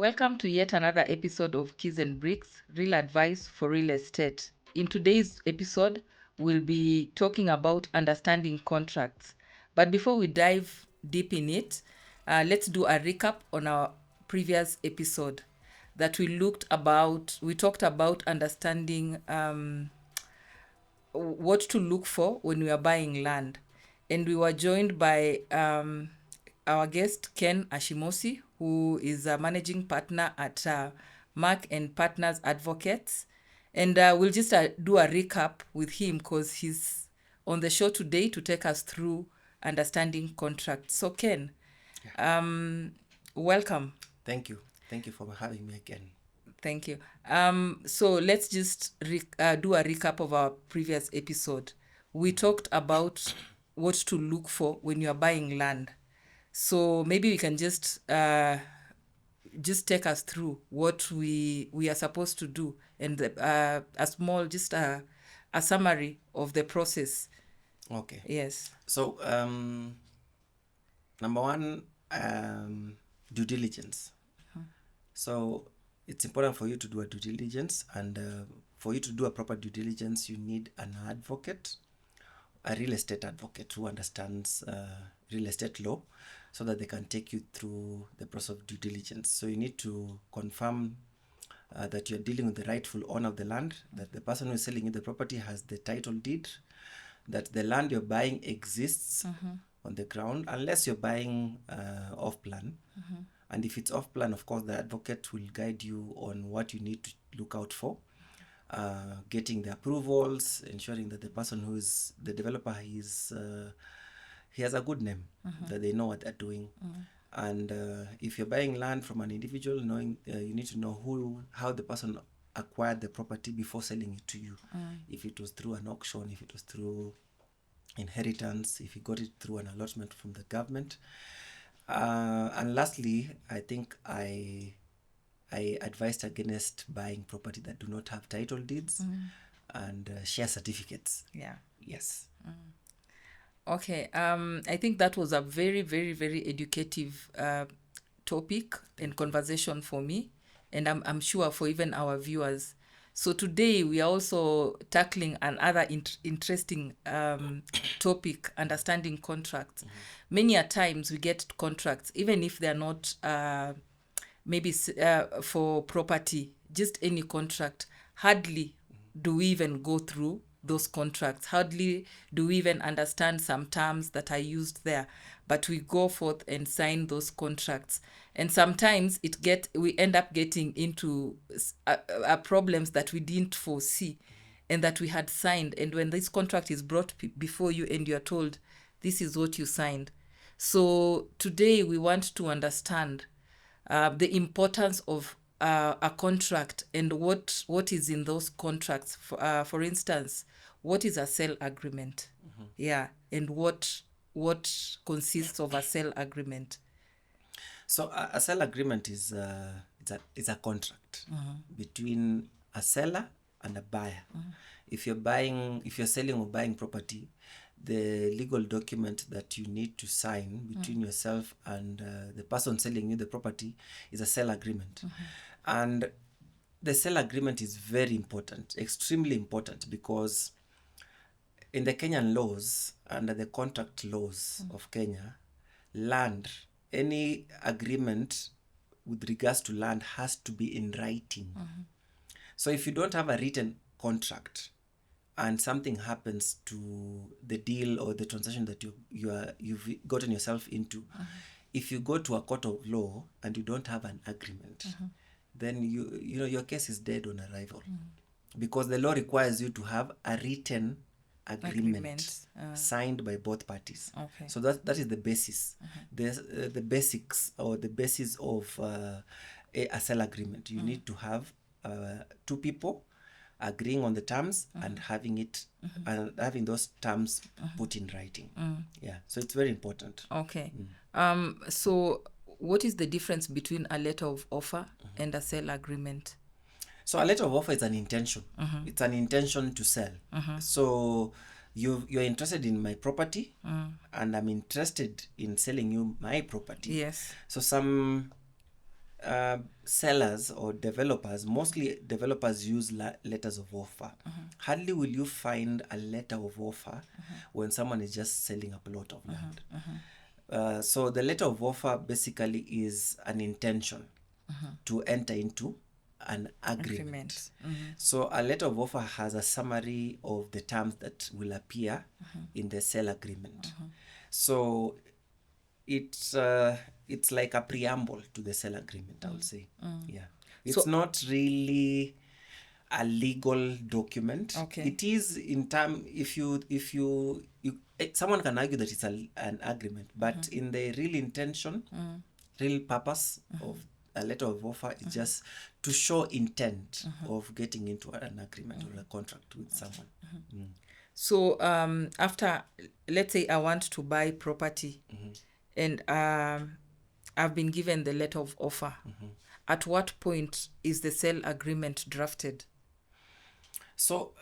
Welcome to yet another episode of Keys and Bricks, real advice for real estate. In today's episode, we'll be talking about understanding contracts. But before we dive deep in it, let's do a recap on our previous episode that we talked about understanding what to look for when we are buying land. And we were joined by our guest, Ken Ashimosi, who is a managing partner at Mark and Partners Advocates. And we'll just do a recap with him because he's on the show today to take us through understanding contracts. So, Ken, welcome. Thank you. Thank you for having me again. Thank you. So let's just do a recap of our previous episode. We talked about what to look for when you are buying land. So maybe we can just take us through what we are supposed to do and a small, just a summary of the process. Okay. Yes. So, number one, due diligence. So, it's important for you to do a due diligence, and for you to do a proper due diligence, you need an advocate, a real estate advocate who understands real estate law, so that they can take you through the process of due diligence. So you need to confirm that you're dealing with the rightful owner of the land, that the person who is selling you the property has the title deed, that the land you're buying exists on the ground, unless you're buying off plan. And if it's off plan, of course, the advocate will guide you on what you need to look out for. Getting the approvals, ensuring that the person who is the developer he has a good name, that they know what they're doing. And if you're buying land from an individual, knowing you need to know how the person acquired the property before selling it to you. If it was through an auction, if it was through inheritance, if you got it through an allotment from the government. And lastly, I think I advised against buying property that do not have title deeds and share certificates. Yeah. Yes. Okay. I think that was a very, very, very educative topic and conversation for me, and I'm sure for even our viewers. So today we are also tackling another interesting topic, understanding contracts. Many a times we get contracts, even if they're not maybe for property, just any contract. Hardly do we even go through those contracts. Hardly do we even understand some terms that are used there, but we go forth and sign those contracts. And sometimes we end up getting into problems that we didn't foresee and that we had signed. And when this contract is brought before you and you're told, this is what you signed. So today we want to understand the importance of a contract and what is in those contracts. For instance, what is a sale agreement? Yeah, and what consists of a sale agreement? So a sale agreement is a contract between a seller and a buyer. If you're selling or buying property, the legal document that you need to sign between yourself and the person selling you the property is a sale agreement. And the sale agreement is very important, extremely important, because in the Kenyan laws, under the contract laws of Kenya, land, any agreement with regards to land has to be in writing. So if you don't have a written contract and something happens to the deal or the transaction that you've gotten yourself into, if you go to a court of law and you don't have an agreement, then your case is dead on arrival, because the law requires you to have a written agreement signed by both parties. Okay. So that is the basis, the basics or the basis of a sale agreement. You need to have two people agreeing on the terms and having it and having those terms put in writing. Yeah, so it's very important. Okay. So what is the difference between a letter of offer and a sale agreement? So a letter of offer is an intention. It's an intention to sell. So you're interested in my property, and I'm interested in selling you my property. Yes. So some sellers or developers, mostly developers use letters of offer. Hardly will you find a letter of offer when someone is just selling a plot of land. So the letter of offer basically is an intention to enter into an agreement. So a letter of offer has a summary of the terms that will appear in the sale agreement. So it's like a preamble to the sale agreement, I would say. Yeah, it's So- not really a legal document. Okay. It is in term, if you someone can argue that it's an agreement, but in the real intention, real purpose of a letter of offer is just to show intent of getting into an agreement or a contract with someone. So after, let's say I want to buy property, and I've been given the letter of offer. At what point is the sale agreement drafted? So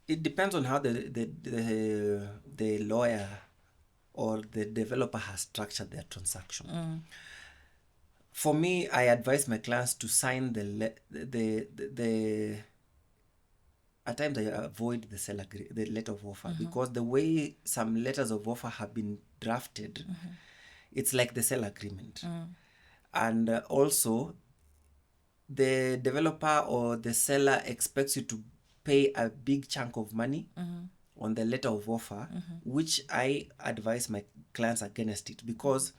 it depends on how the lawyer or the developer has structured their transaction. For me, I advise my clients to sign at times I avoid the letter of offer, because the way some letters of offer have been drafted, it's like the sale agreement. And also, the developer or the seller expects you to pay a big chunk of money on the letter of offer, which I advise my clients against it, because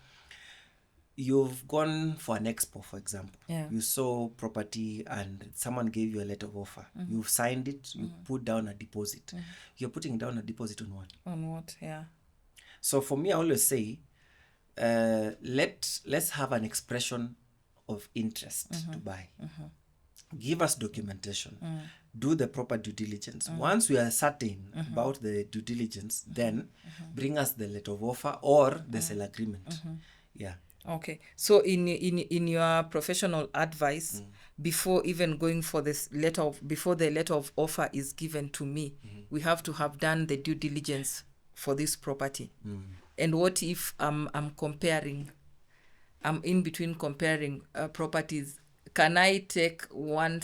you've gone for an expo, for example. Yeah. You saw property and someone gave you a letter of offer. You've signed it, you put down a deposit. You're putting down a deposit on what? On what? Yeah. So for me, I always say, let's have an expression of interest to buy. Give us documentation. Do the proper due diligence. Once we are certain about the due diligence, then bring us the letter of offer or the sale agreement. Yeah. Okay. So in your professional advice, before even going for before the letter of offer is given to me, we have to have done the due diligence for this property. And what if I'm in between comparing properties? Can I take one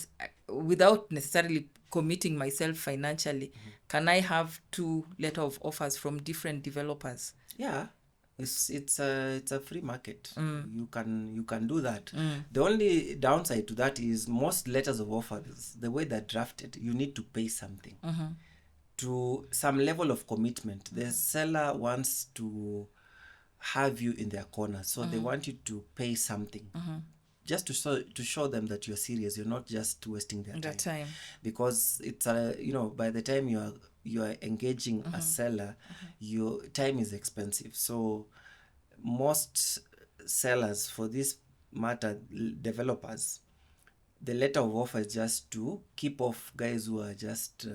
without necessarily committing myself financially? Can I have two letter of offers from different developers? Yeah, it's a free market. You can do that. The only downside to that is most letters of offers, the way they're drafted, you need to pay something to some level of commitment. The seller wants to have you in their corner, so they want you to pay something. Just to show them that you're serious, you're not just wasting their time. Because it's by the time you are engaging a seller, your time is expensive. So most sellers, for this matter, developers, the letter of offer is just to keep off guys who are just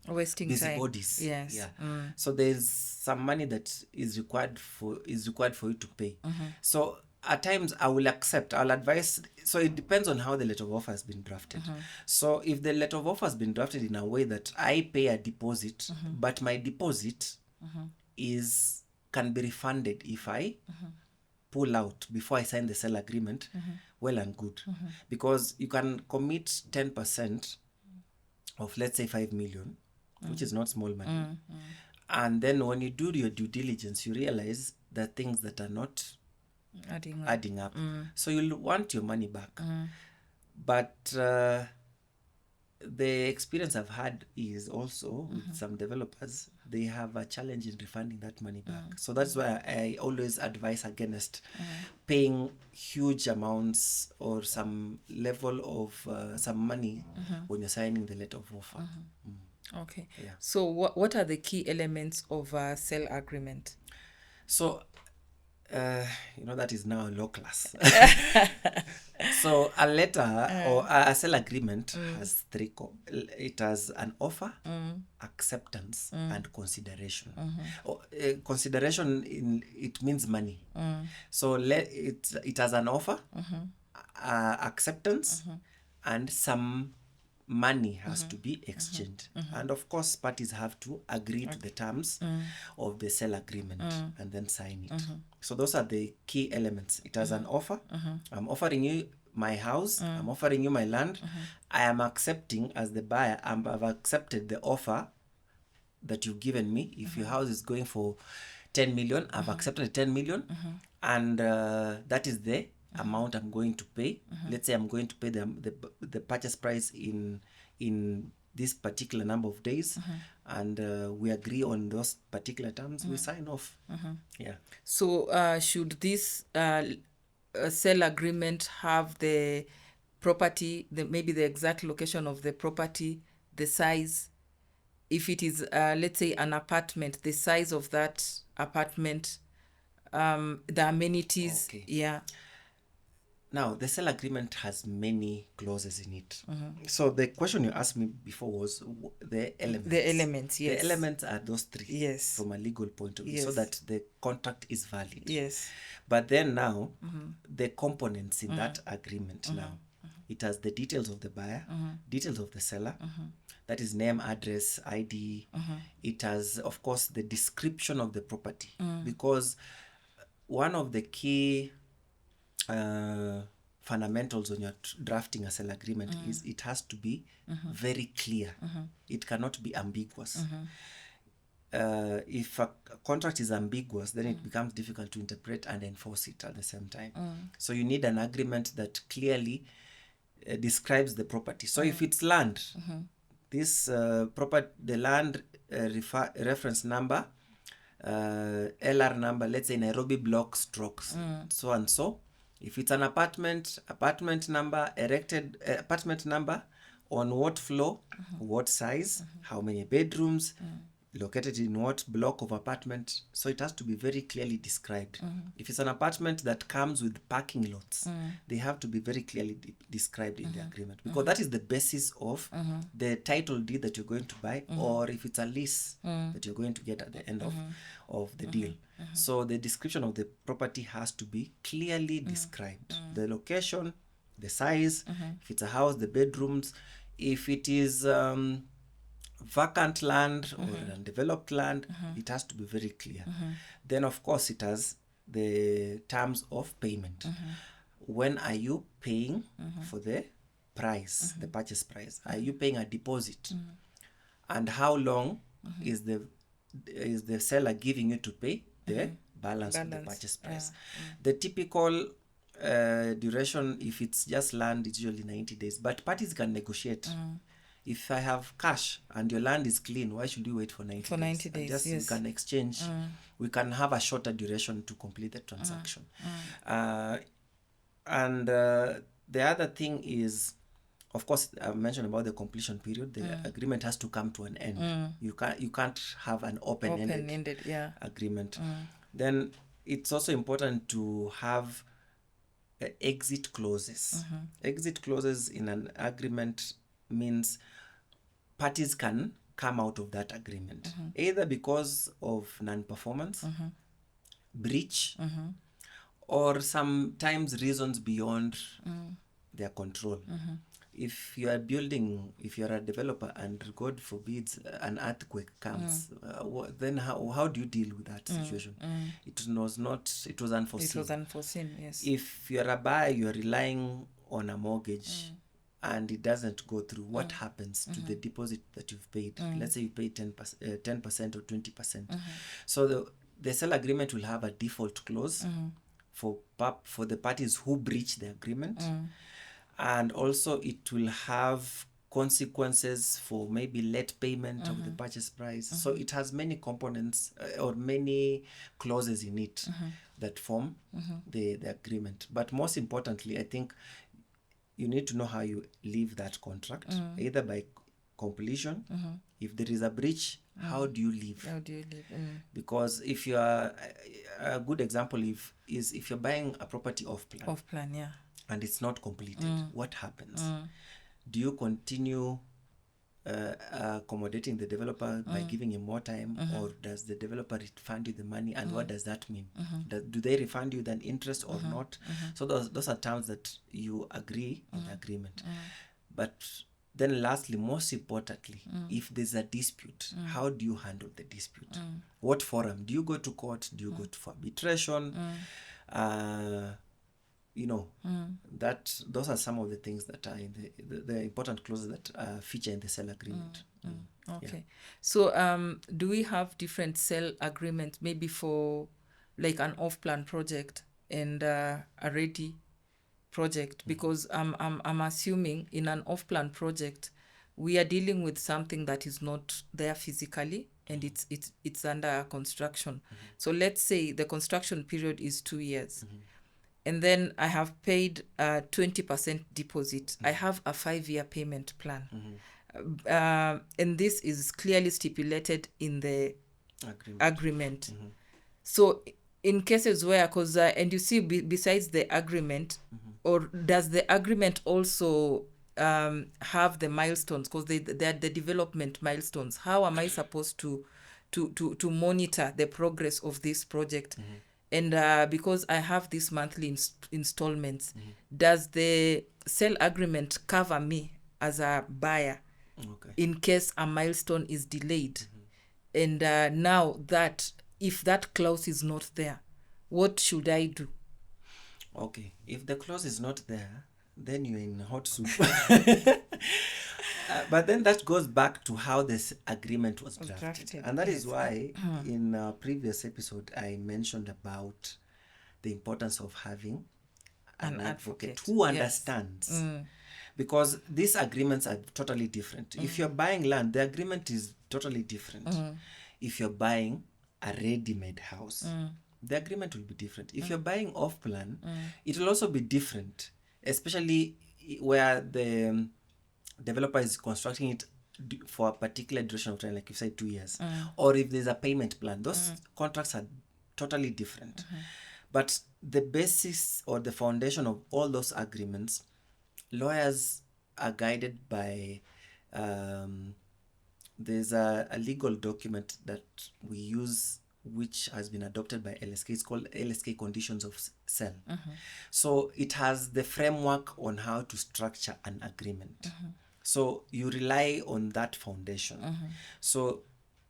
wasting busybodies. time. Yes. Yeah. So there's some money that is required for you to pay. So at times I'll advise. So it depends on how the letter of offer has been drafted. So if the letter of offer has been drafted in a way that I pay a deposit, but my deposit can be refunded if I pull out before I sign the sale agreement, well and good. Because you can commit 10% of, let's say, 5 million, which is not small money. And then when you do your due diligence, you realize that things that are not adding up. So you'll want your money back. But the experience I've had is also with some developers, they have a challenge in refunding that money back. So that's why I always advise against paying huge amounts or some level of some money when you're signing the letter of offer. Okay. Yeah. So what are the key elements of a sale agreement? So that is now low class. So a letter or a sale agreement has three. It has an offer, acceptance, and consideration. Consideration it means money. So it has an offer, acceptance, and some money has to be exchanged. And of course, parties have to agree to the terms of the sale agreement and then sign it. So those are the key elements. It has an offer. I'm offering you my house, I'm offering you my land, I am accepting as the buyer, I've accepted the offer that you've given me. If your house is going for 10 million, I've accepted 10 million, and that is the amount I'm going to pay. Let's say I'm going to pay the purchase price in this particular number of days, and we agree on those particular terms, we sign off. Yeah. So should this sale agreement have the property, maybe the exact location of the property, the size? If it is, let's say, an apartment, the size of that apartment, the amenities. Okay. Yeah. Now, the sale agreement has many clauses in it. So the question you asked me before was the elements. The elements, yes. The elements are those three. Yes. From a legal point of view, Yes. so that the contract is valid. Yes. But then now, the components in that agreement now, it has the details of the buyer, details of the seller, that is name, address, ID. It has, of course, the description of the property, because one of the key fundamentals when you're drafting a sale agreement is it has to be very clear. It cannot be ambiguous. If a contract is ambiguous, then it becomes difficult to interpret and enforce it at the same time. So you need an agreement that clearly describes the property. So if it's land, this the land reference number, LR number, let's say Nairobi block strokes, so and so. If it's an apartment number, erected apartment number, on what floor, what size, how many bedrooms, located in what block of apartment. So it has to be very clearly described. If it's an apartment that comes with parking lots, they have to be very clearly described in the agreement, because that is the basis of the title deed that you're going to buy, or if it's a lease that you're going to get at the end of the deal. So the description of the property has to be clearly described. The location, the size, if it's a house, the bedrooms, if it is vacant land or undeveloped land, it has to be very clear. Then of course it has the terms of payment. When are you paying for the price, the purchase price? Are you paying a deposit? And how long is the seller giving you to pay the balance of the purchase price? The typical duration, if it's just land, it's usually 90 days, but parties can negotiate. If I have cash and your land is clean, why should you wait for 90 days? For 90 days, just, yes. We can exchange. We can have a shorter duration to complete the transaction. And the other thing is, of course, I've mentioned about the completion period. The agreement has to come to an end. You can't have an open-ended agreement. Then it's also important to have exit clauses. Exit clauses in an agreement means parties can come out of that agreement, either because of non-performance, breach, or sometimes reasons beyond their control. If you are a developer and God forbids an earthquake comes, then how do you deal with that situation? It was unforeseen. It was unforeseen, yes. If you are a buyer, you are relying on a mortgage and it doesn't go through, what happens to the deposit that you've paid? Let's say you pay 10% or 20%. So the sale agreement will have a default clause for the parties who breach the agreement. And also it will have consequences for maybe late payment of the purchase price. So it has many components or many clauses in it that form the agreement. But most importantly, I think you need to know how you leave that contract, either by completion. If there is a breach, how do you leave? How do you leave? Because if you are, a good example is if you're buying a property off plan. Off plan, yeah. And it's not completed, what happens? Do you continue accommodating the developer by giving him more time, or does the developer refund you the money? And what does that mean? Do they refund you then interest or not? So those are terms that you agree in the agreement. But then lastly, most importantly, if there's a dispute, how do you handle the dispute? What forum? Do you go to court? Do you go for arbitration? that those are some of the things that are in the important clauses that feature in the sale agreement. Okay. So do we have different sale agreements maybe for like an off-plan project and a ready project? Because I'm assuming in an off-plan project we are dealing with something that is not there physically and it's under construction. So let's say the construction period is 2 years. And then I have paid 20% deposit. I have a 5-year payment plan. And this is clearly stipulated in the agreement. So in cases where, and you see besides the agreement, or does the agreement also have the milestones? Because they are the development milestones. How am I supposed to monitor the progress of this project? And because I have these monthly installments, does the sale agreement cover me as a buyer in case a milestone is delayed? And now that if that clause is not there, what should I do? Okay, if the clause is not there, then you're in hot soup. But then that goes back to how this agreement was drafted. And that is why in a previous episode I mentioned about the importance of having an advocate who understands. Because these agreements are totally different. If you're buying land, the agreement is totally different. If you're buying a ready-made house, the agreement will be different. If you're buying off-plan, it will also be different, especially where the developer is constructing it for a particular duration of time, like you said, 2 years. Or if there's a payment plan, those contracts are totally different. But the basis or the foundation of all those agreements, lawyers are guided by there's a legal document that we use which has been adopted by LSK. It's called LSK Conditions of Sale. So it has the framework on how to structure an agreement. So you rely on that foundation. So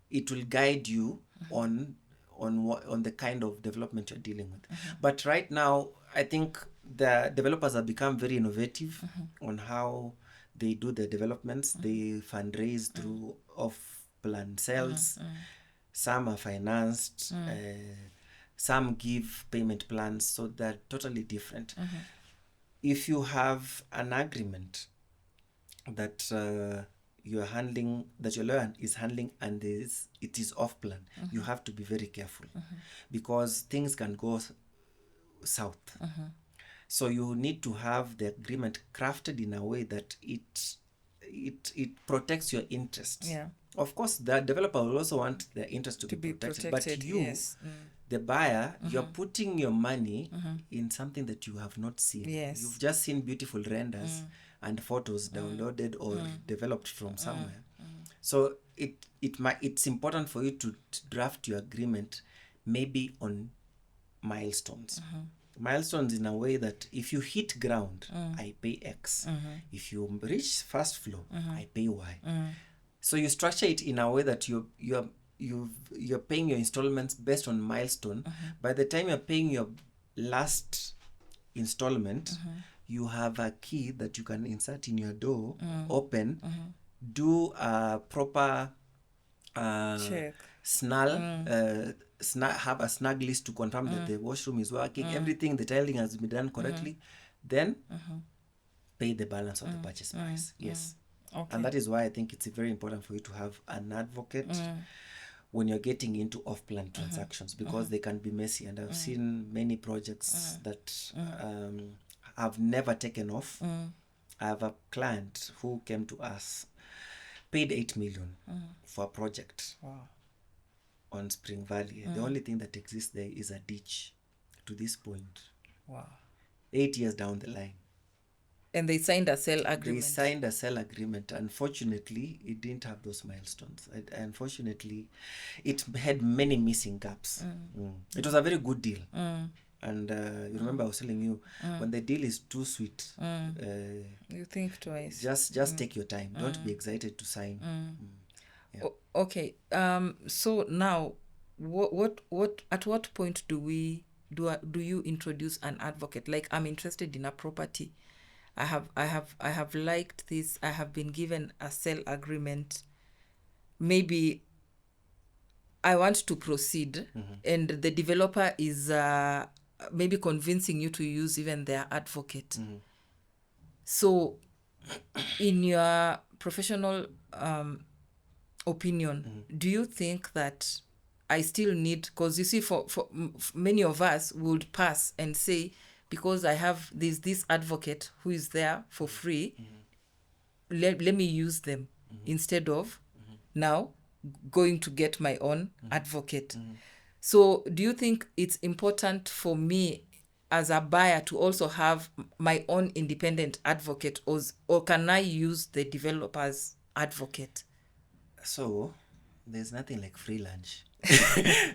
it will guide you on the kind of development you're dealing with. But right now, I think the developers have become very innovative on how they do the developments. They fundraise through off-plan sales. Some are financed. Some give payment plans. So they're totally different. If you have an agreement that you're handling, that your lawyer is handling, and it is off plan, you have to be very careful because things can go south. So you need to have the agreement crafted in a way that it protects your interest. Of course, the developer will also want their interest to be protected, but you, the buyer, you're putting your money in something that you have not seen. You've just seen beautiful renders and photos downloaded or developed from somewhere. So it's important for you to draft your agreement maybe on milestones. Milestones in a way that if you hit ground, I pay X. If you reach first floor, I pay Y. So you structure it in a way that you're paying your installments based on milestone. By the time you're paying your last installment, you have a key that you can insert in your door, open, do a proper check, have a snag list to confirm that the washroom is working, everything, the tiling has been done correctly, then pay the balance of the purchase price. Yes. Okay. And that is why I think it's very important for you to have an advocate when you're getting into off-plan transactions, because they can be messy. And I've seen many projects that have never taken off. I have a client who came to us, paid 8 million for a project on Spring Valley. The only thing that exists there is a ditch to this point. 8 years down the line. And they signed a sale agreement. They signed a sale agreement. Unfortunately, it didn't have those milestones. Unfortunately, it had many missing gaps. It was a very good deal. And you remember I was telling you, when the deal is too sweet, you think twice. Just take your time. Don't be excited to sign. Okay. So now, what at what point do we do you introduce an advocate? Like, I'm interested in a property. I have liked this. I have been given a sale agreement. Maybe I want to proceed, and the developer is maybe convincing you to use even their advocate. So, in your professional opinion, do you think that I still need, because you see, for many of us would pass and say, because I have this advocate who is there for free, let me use them instead of now going to get my own advocate. So do you think it's important for me as a buyer to also have my own independent advocate, or can I use the developer's advocate? So there's nothing like free lunch.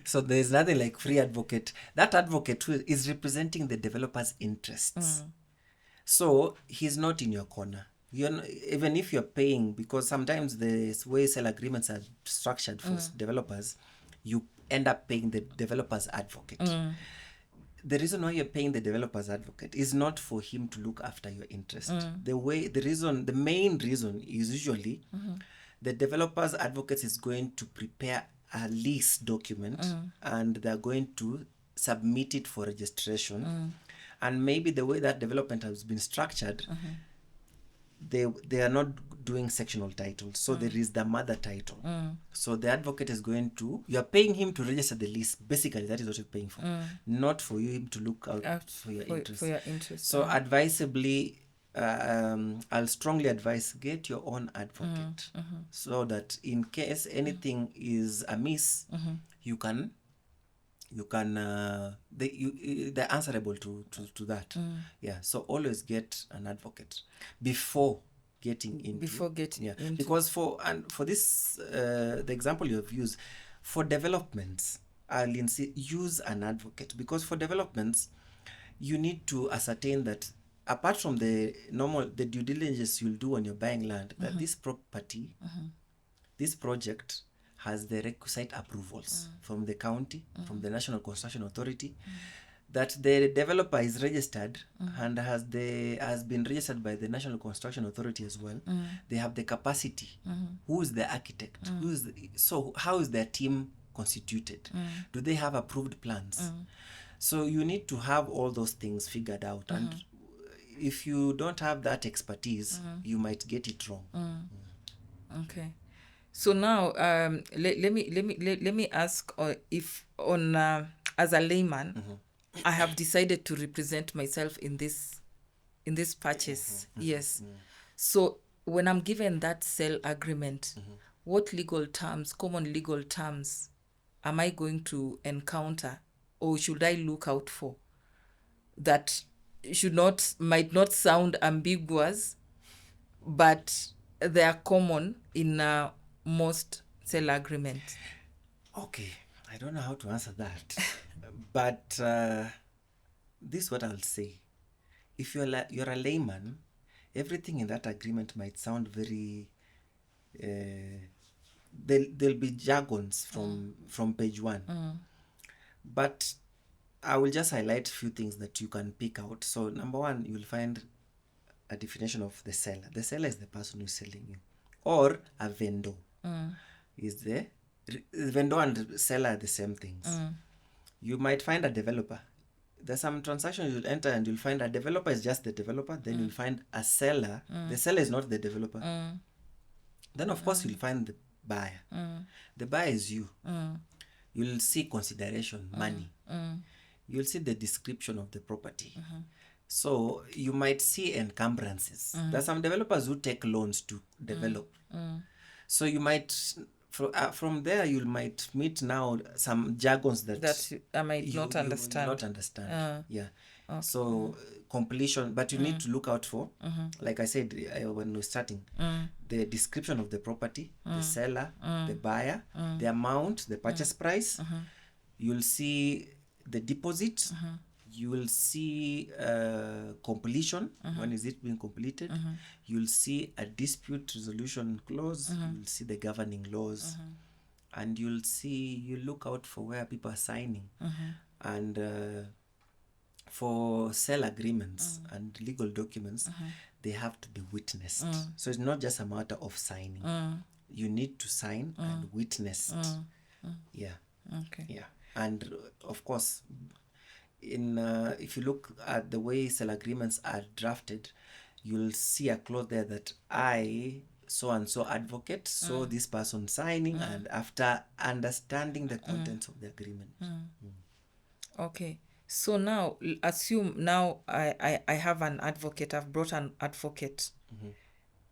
So there's nothing like free advocate. That advocate is representing the developer's interests. So he's not in your corner. Even if you're paying, because sometimes the way sale agreements are structured for developers, you end up paying the developer's advocate. The reason why you're paying the developer's advocate is not for him to look after your interest. The main reason is usually the developer's advocate is going to prepare a lease document and they're going to submit it for registration. And maybe the way that development has been structured, they are not doing sectional titles, so there is the mother title. So the advocate is going to, you are paying him to register the lease. Basically, that is what you're paying for, not for you to look out for your interest. For your interest. So advisably, I'll strongly advise, get your own advocate, so that in case anything is amiss, they're answerable to that. Yeah, so always get an advocate before getting into into, because for this the example you have used for developments, I'll use an advocate, because for developments you need to ascertain that, apart from the due diligence you'll do when you're buying land, that this property, this project has the requisite approvals from the county, from the National Construction Authority, that the developer is registered and has been registered by the National Construction Authority as well. They have the capacity. Who is the architect? So how is their team constituted? Do they have approved plans? So you need to have all those things figured out. And if you don't have that expertise, you might get it wrong. Okay. So now, let me ask, if on as a layman, I have decided to represent myself in this purchase. Yes. So when I'm given that sale agreement, what common legal terms, am I going to encounter, or should I look out for, that might not sound ambiguous, but they are common in most sale agreements? Okay, I don't know how to answer that, but this is what I'll say. If you're a layman, everything in that agreement might sound very. There'll be jargons from page 1, but I will just highlight a few things that you can pick out. So number 1, you'll find a definition of the seller. The seller is the person who's selling you, or a vendor. Is the vendor and seller are the same things. You might find a developer. There's some transactions you'll enter and you'll find a developer is just the developer. Then you'll find a seller. The seller is not the developer. Then of course you'll find the buyer. The buyer is you. You'll see consideration, money. You'll see the description of the property. So you might see encumbrances. There's some developers who take loans to develop. So you might, from there, you might meet now some jargons that I might not understand. You will not understand. Yeah. Okay. So completion, but you need to look out for, like I said when we're starting, the description of the property, the seller, the buyer, the amount, the purchase price. You'll see the deposit. You will see completion. When is it being completed? You'll see a dispute resolution clause. You'll see the governing laws. And you look out for where people are signing. And for sale agreements and legal documents, they have to be witnessed. So it's not just a matter of signing. You need to sign and witnessed. Yeah. Okay. Yeah. And of course, in if you look at the way sale agreements are drafted, you'll see a clause there that I, so and so advocate, saw this person signing, and after understanding the contents of the agreement. Okay. So now, assume now I have an advocate. I've brought an advocate,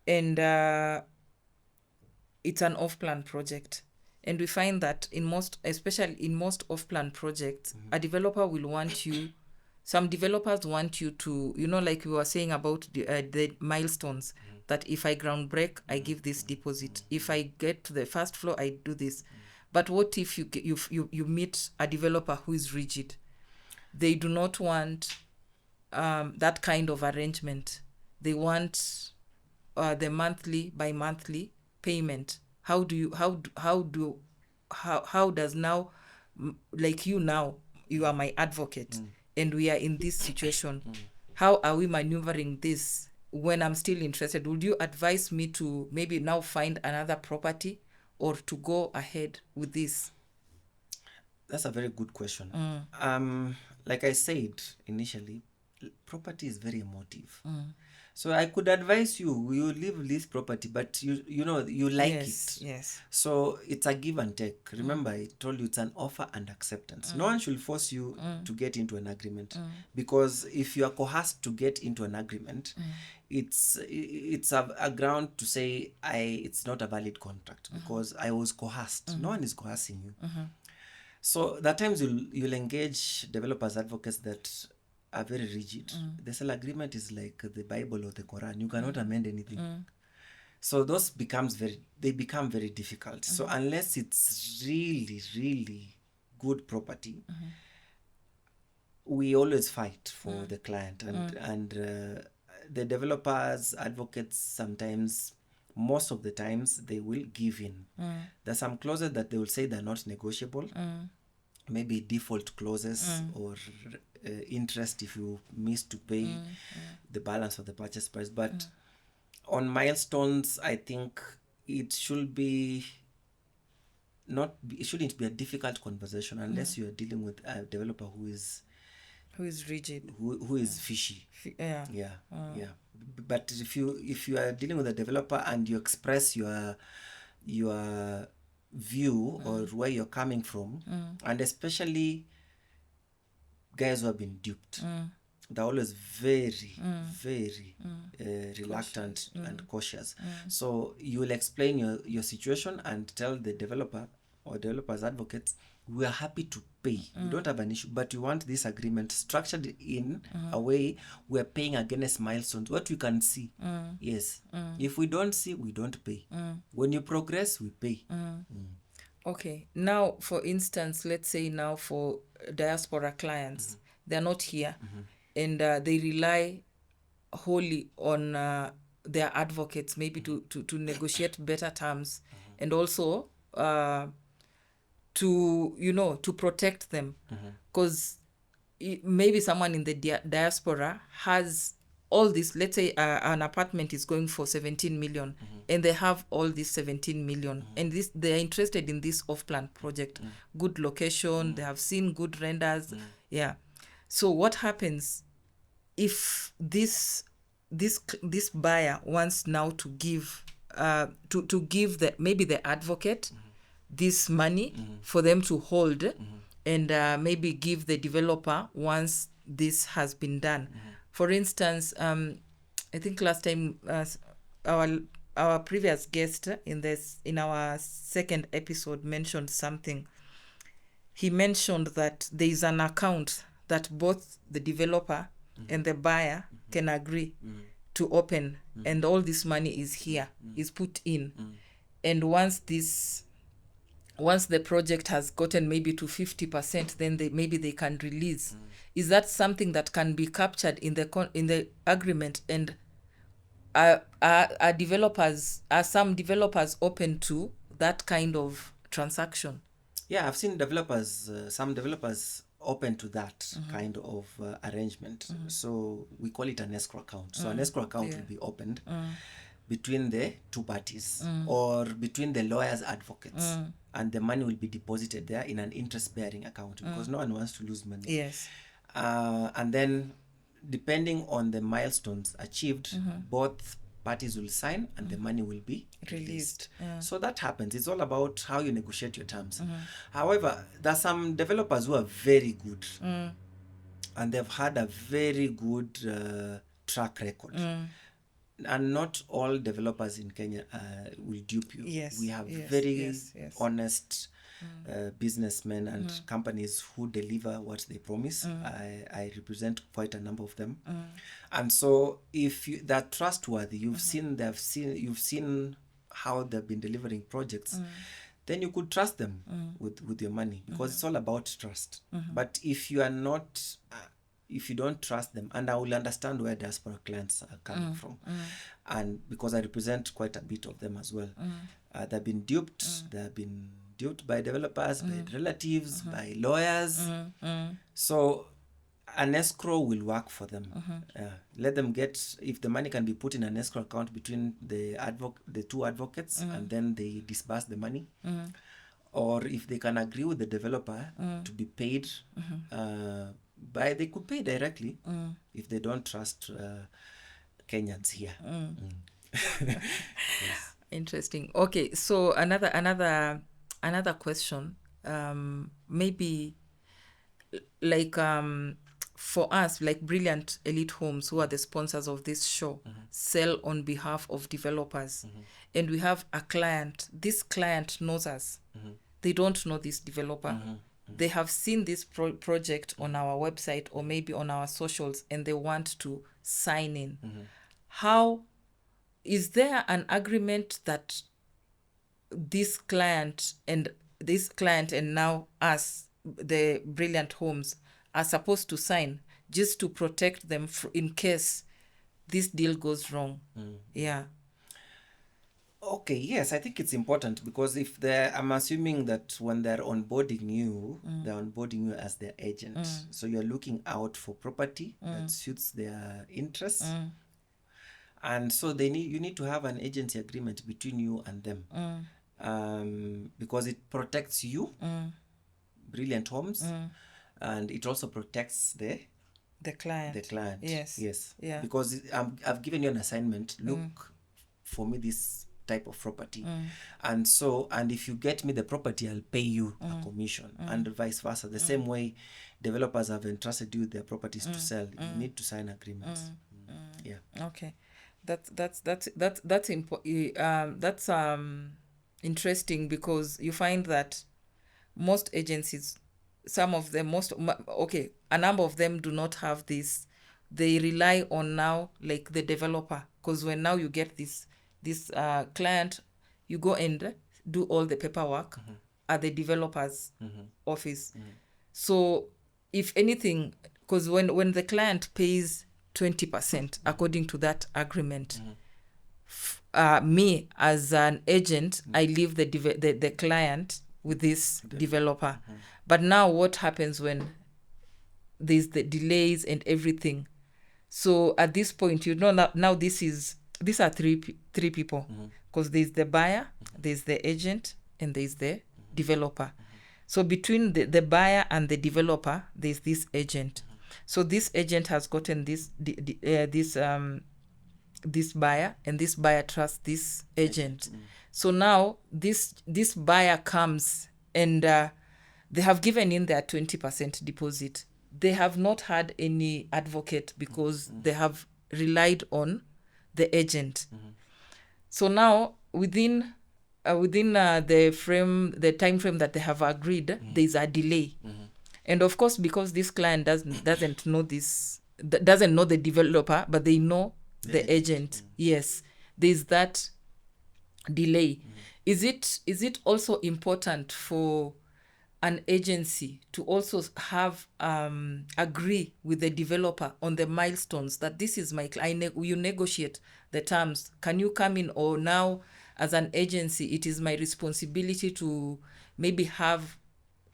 and it's an off-plan project. And we find that especially in most off-plan projects, a developer will want you, some developers want you to, like we were saying about the milestones, that if I ground break, I give this deposit. If I get to the first floor, I do this. But what if you meet a developer who is rigid? They do not want that kind of arrangement. They want the monthly by monthly payment. How does now, like now you are my advocate and we are in this situation, how are we maneuvering this when I'm still interested? Would you advise me to maybe now find another property or to go ahead with this? That's a very good question. Like I said initially, property is very emotive. So I could advise you leave this property, but you like Yes, it. yes. So it's a give and take. Remember, I told you it's an offer and acceptance. No one should force you to get into an agreement, because if you are coerced to get into an agreement, it's a ground to say it's not a valid contract because I was coerced. No one is coercing you. So at times you'll engage developers advocates that are very rigid. The sale agreement is like the Bible or the Quran. You cannot amend anything. So those become very difficult. So unless it's really, really good property, we always fight for the client, and the developers advocates sometimes, most of the times, they will give in. There's some clauses that they will say they're not negotiable. Maybe default clauses or interest if you miss to pay the balance of the purchase price. But on milestones, I think it shouldn't be a difficult conversation unless you are dealing with a developer who is rigid, who is fishy. Yeah. But if you are dealing with a developer and you express your view or where you're coming from, and especially guys who have been duped, they're always very reluctant and cautious. So you will explain your situation and tell the developer or developer's advocates, we are happy to pay. We don't have an issue, but we want this agreement structured in a way we're paying against milestones, what we can see. Yes. If we don't see, we don't pay. When you progress, we pay. Okay. Now, for instance, let's say now for diaspora clients, they're not here, and they rely wholly on their advocates, maybe to negotiate better terms, and also to protect them, because maybe someone in the diaspora has all this. Let's say an apartment is going for 17 million, and they have all this 17 million, and they're interested in this off-plan project. Good location, they have seen good renders. Yeah. So what happens if this buyer wants now to give to give maybe the advocate this money for them to hold, and maybe give the developer once this has been done? For instance, I think last time our previous guest in our second episode mentioned something. He mentioned that there is an account that both the developer and the buyer can agree to open, and all this money is here, is put in, and once the project has gotten maybe to 50%, then maybe they can release. Is that something that can be captured in the agreement? And are some developers open to that kind of transaction? Yeah, I've seen developers, some developers open to that kind of arrangement. So we call it an escrow account. So an escrow account will be opened between the two parties or between the lawyers' advocates, and the money will be deposited there in an interest-bearing account because no one wants to lose money. Yes. And then, depending on the milestones achieved, both parties will sign and the money will be released. So that happens. It's all about how you negotiate your terms. However, there are some developers who are very good and they've had a very good track record. And not all developers in Kenya will dupe you. Yes, We have yes, very yes. honest businessmen and companies who deliver what they promise. I represent quite a number of them. And so if they're trustworthy, you've seen how they've been delivering projects, then you could trust them with your money because it's all about trust. But if you are not if you don't trust them, and I will understand where diaspora clients are coming from, and because I represent quite a bit of them as well, they've been duped. They've been duped by developers, by relatives, by lawyers. So an escrow will work for them. Let them get, if the money can be put in an escrow account between the two advocates, and then they disburse the money. Or if they can agree with the developer to be paid, they could pay directly if they don't trust Kenyans here. Yes. Interesting. Okay, so another question, maybe like for us, like Brilliant Elite Homes, who are the sponsors of this show, sell on behalf of developers, and we have a client. This client knows us. They don't know this developer. They have seen this project on our website or maybe on our socials, and they want to sign in. How is there an agreement that this client and now us, the Brilliant Homes, are supposed to sign just to protect them in case this deal goes wrong? Yeah. Okay, yes, I think it's important because I'm assuming that when they're onboarding you, they're onboarding you as their agent. So you're looking out for property that suits their interests. And so you need to have an agency agreement between you and them, because it protects you, Brilliant Homes, and it also protects the client. Yes. Yeah. Because I've given you an assignment. Look for me this type of property, and if you get me the property, I'll pay you a commission, and vice versa. The same way developers have entrusted you with their properties to sell. You need to sign agreements. Yeah. Okay, that's interesting because you find that most agencies, a number of them do not have this. They rely on now like the developer, because when now you get this client, you go and do all the paperwork at the developer's office. So if anything, because when the client pays 20% according to that agreement, me as an agent, I leave the client with this developer. But now what happens when there's the delays and everything? So at this point, now these are three people, because there's the buyer, there's the agent, and there's the developer. So between the buyer and the developer, there's this agent. So this agent has gotten this buyer, and this buyer trusts this agent. So now this buyer comes and they have given in their 20% deposit. They have not had any advocate because they have relied on the agent. So now within the time frame that they have agreed, there's a delay. And of course, because this client doesn't know the developer, but they know the agent. Yes, there's that delay. Is it also important for an agency to also have agree with the developer on the milestones that this is you negotiate the terms? Can you come in, or now as an agency it is my responsibility to maybe have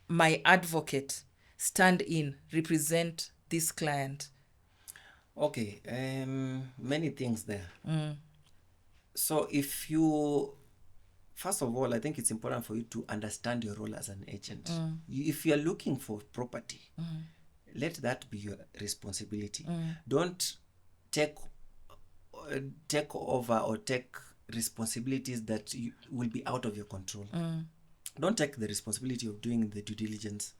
my advocate stand in, represent this client? Okay, many things there. So if you, first of all, I think it's important for you to understand your role as an agent. If you're looking for property, let that be your responsibility. Don't take take over or take responsibilities that will be out of your control. Don't take the responsibility of doing the due diligence.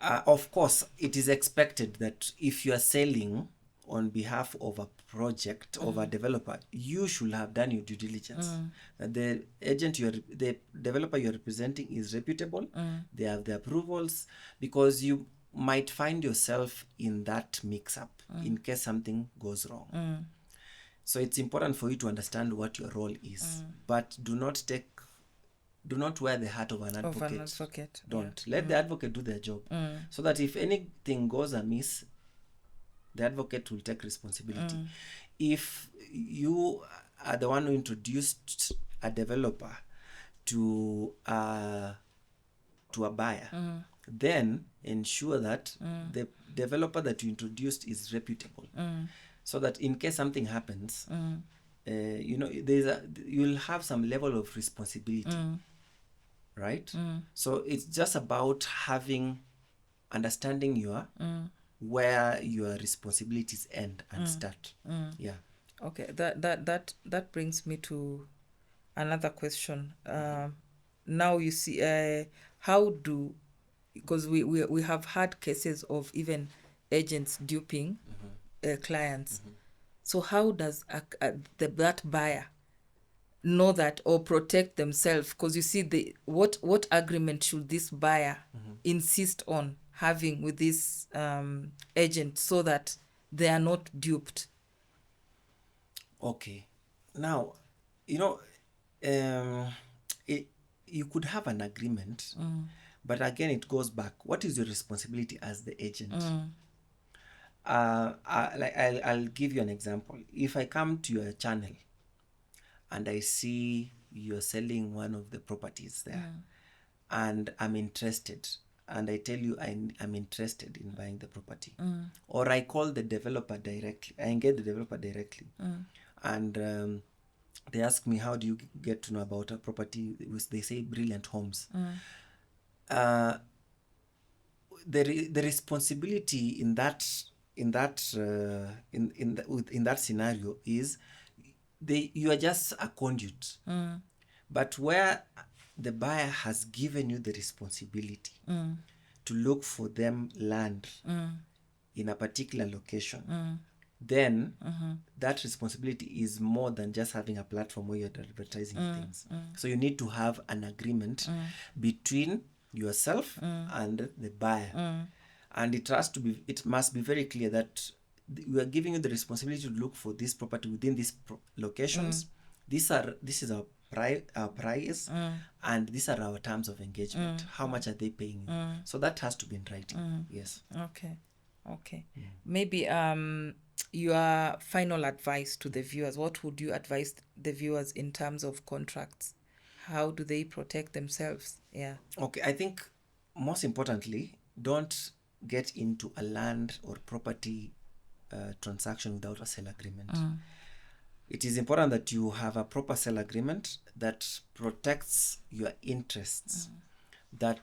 Of course, it is expected that if you are selling on behalf of a project of a developer, you should have done your due diligence. That the the developer you're representing is reputable. They have the approvals, because you might find yourself in that mix-up in case something goes wrong. So it's important for you to understand what your role is, but do not wear the hat of an advocate. Don't let the advocate do their job, so that if anything goes amiss, the advocate will take responsibility. If you are the one who introduced a developer to a buyer, then ensure that the developer that you introduced is reputable, so that in case something happens, you'll have some level of responsibility, right? So it's just about understanding where your responsibilities end and start. Yeah. Okay, that brings me to another question. Now you see, how do, because we have had cases of even agents duping clients. So how does that buyer know that or protect themselves? Because you see, what agreement should this buyer insist on having with this agent so that they are not duped? Okay. Now, you could have an agreement, but again, it goes back. What is your responsibility as the agent? I'll give you an example. If I come to your channel and I see you're selling one of the properties there, and I'm interested, and I tell you I'm interested in buying the property, or I call the developer directly, I engage the developer directly, and they ask me, how do you get to know about a property? They say Brilliant Homes. The responsibility in that scenario is you are just a conduit. But where the buyer has given you the responsibility to look for them land in a particular location, then that responsibility is more than just having a platform where you're advertising things. So you need to have an agreement between yourself and the buyer, and it must be very clear that we are giving you the responsibility to look for this property within these locations. This is our price, and these are our terms of engagement. How much are they paying you? So that has to be in writing. Yes. Okay. Maybe your final advice to the viewers. What would you advise the viewers in terms of contracts? How do they protect themselves? Yeah. Okay, I think most importantly, don't get into a land or property transaction without a sale agreement. It is important that you have a proper sale agreement that protects your interests, that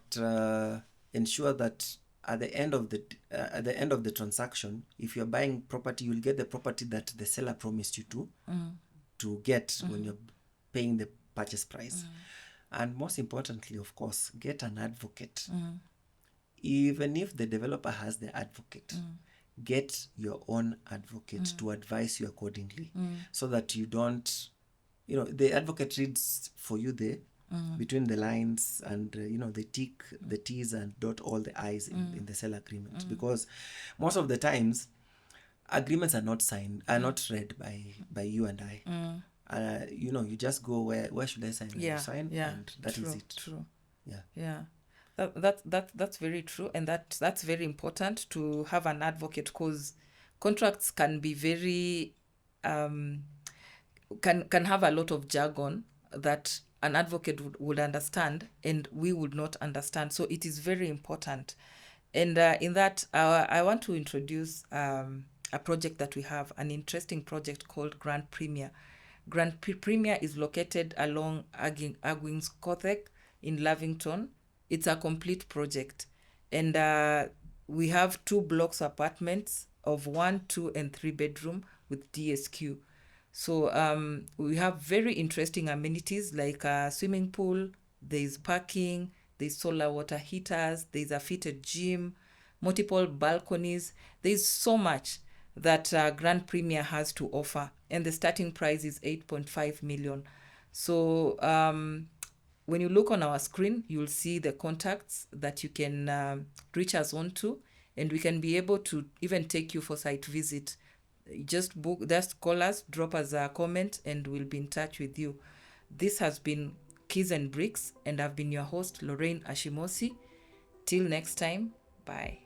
ensure that at the end of the transaction, if you're buying property, you'll get the property that the seller promised you to get when you're paying the purchase price. And most importantly, of course, get an advocate. Even if the developer has the advocate, get your own advocate to advise you accordingly, so that you don't, the advocate reads for you between the lines, and they tick the T's and dot all the I's in the sale agreement, because most of the times agreements are not read by you and I. You just go, where should I sign? You sign, and that is it. True. Yeah. That's very true, and that's very important to have an advocate, because contracts can be very can have a lot of jargon that an advocate would understand and we would not understand. So it is very important. And in that, I want to introduce a project that we have, an interesting project called Grand Premier. Premier is located along Agwings Kothek in Lavington. It's a complete project. And we have 2 blocks apartments of 1, 2, and 3 bedroom with DSQ. So we have very interesting amenities like a swimming pool, there's parking, there's solar water heaters, there's a fitted gym, multiple balconies. There's so much that Grand Premier has to offer, and the starting price is 8.5 million. So when you look on our screen, you'll see the contacts that you can reach us onto, and we can be able to even take you for site visit. Just call us, drop us a comment, and we'll be in touch with you. This has been Keys and Bricks, and I've been your host, Lorraine Ashimosi. Till next time, bye.